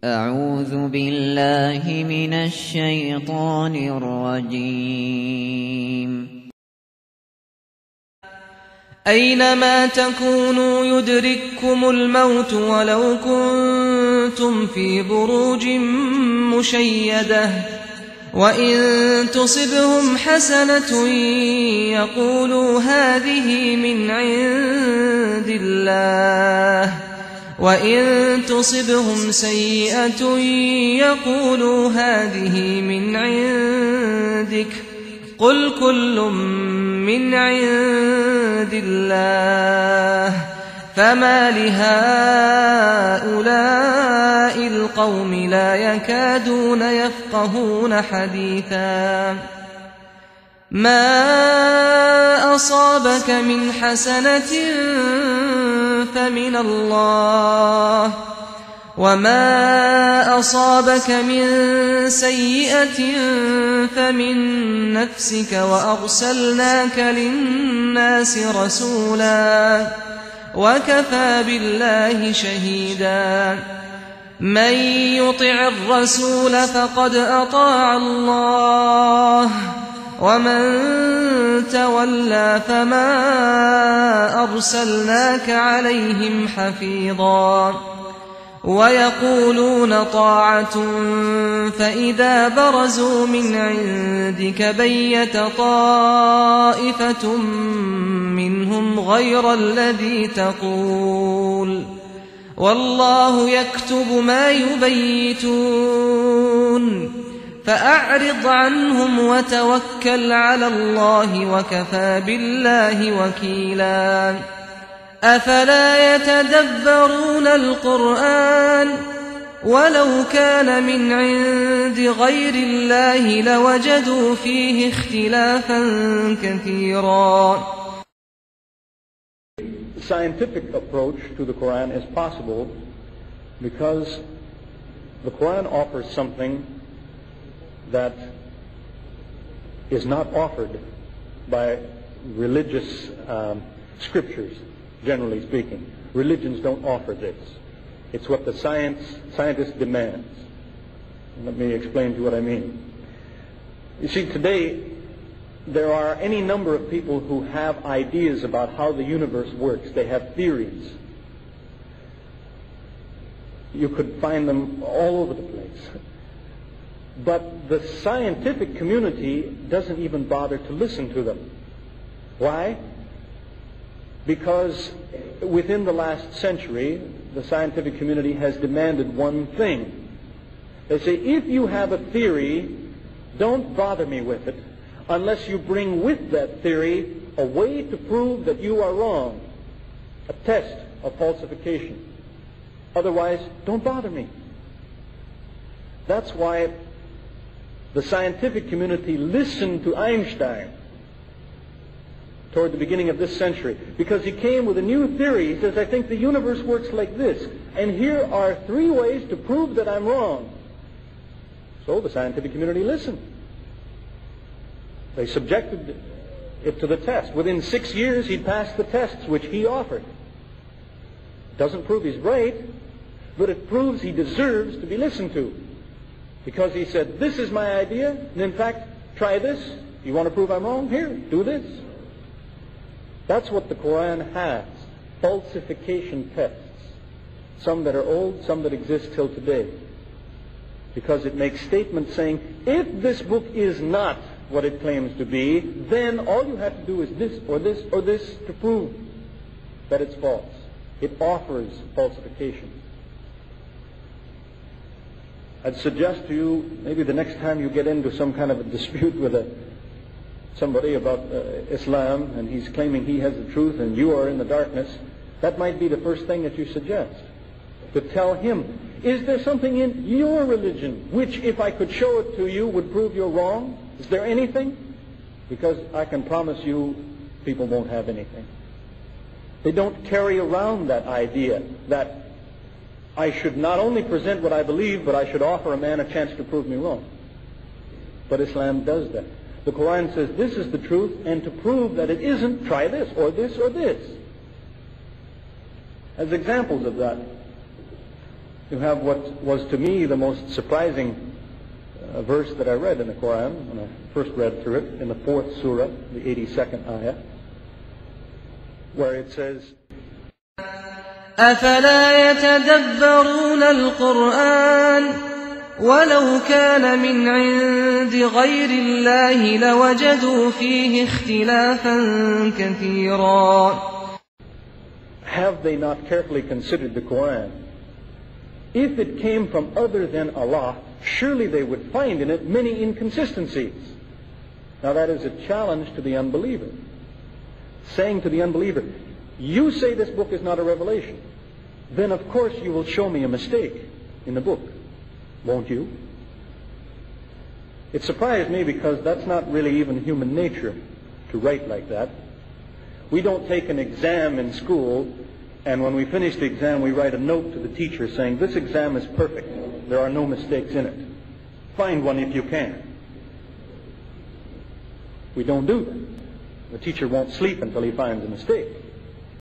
أعوذ بالله من الشيطان الرجيم. أينما تكونوا يدرككم الموت ولو كنتم في بروج مشيدة وإن تصبهم حسنة يقولوا هذه من عند الله وإن تصبهم سيئة يقولوا هذه من عندك قل كل من عند الله فما لهؤلاء القوم لا يكادون يفقهون حديثا ما أصابك من حسنة فمن الله وما أصابك من سيئة فمن نفسك وأرسلناك للناس رسولا وكفى بالله شهيدا من يطع الرسول فقد أطاع الله ومن تولى فما أرسلناك عليهم حفيظا ويقولون طاعة فإذا برزوا من عندك بيت طائفة منهم غير الذي تقول والله يكتب ما يبيتون فأعرض عنهم وتوكل على الله وكفى بالله وكيلا أفلا يتدبرون القرآن ولو كان من عند غير الله لوجدوا فيه اختلافا كثيرا. Scientific approach to the Quran is possible because the Quran offers something that is not offered by religious scriptures, generally speaking. Religions don't offer this. It's what the scientist demands. Let me explain to you what I mean. You see, today there are any number of people who have ideas about how the universe works. They have theories. You could find them all over the place. But the scientific community doesn't even bother to listen to them. Why? Because within the last century, the scientific community has demanded one thing. They say, if you have a theory, don't bother me with it unless you bring with that theory a way to prove that you are wrong, a test of falsification. Otherwise, don't bother me. That's why the scientific community listened to Einstein toward the beginning of this century, because he came with a new theory. He says, I think the universe works like this, and here are 3 ways to prove that I'm wrong. So the scientific community listened. They subjected it to the test. Within 6 years, he passed the tests which he offered. Doesn't prove he's right, but it proves he deserves to be listened to. Because he said, this is my idea, and in fact, try this. You want to prove I'm wrong? Here, do this. That's what the Quran has. Falsification tests. Some that are old, some that exist till today. Because it makes statements saying, if this book is not what it claims to be, then all you have to do is this or this or this to prove that it's false. It offers falsification. I'd suggest to you, maybe the next time you get into some kind of a dispute with somebody about Islam, and he's claiming he has the truth and you are in the darkness, that might be the first thing that you suggest. To tell him, is there something in your religion which, if I could show it to you, would prove you're wrong? Is there anything? Because I can promise you, people won't have anything. They don't carry around that idea that I should not only present what I believe, but I should offer a man a chance to prove me wrong. But Islam does that. The Quran says this is the truth, and to prove that it isn't, try this or this or this. As examples of that, you have what was to me the most surprising verse that I read in the Quran when I first read through it, in the 4th surah, the 82nd ayah, where it says, أفلا يتدبرون القرآن ولو كان من عند غير الله لوجدوا فيه اختلافا كثيرا. Have they not carefully considered the Quran? If it came from other than Allah, surely they would find in it many inconsistencies. Now that is a challenge to the unbeliever. Saying to the unbeliever, you say this book is not a revelation, then of course you will show me a mistake in the book, won't you? It surprised me because that's not really even human nature to write like that. We don't take an exam in school and when we finish the exam we write a note to the teacher saying, this exam is perfect, there are no mistakes in it. Find one if you can. We don't do that. The teacher won't sleep until he finds a mistake.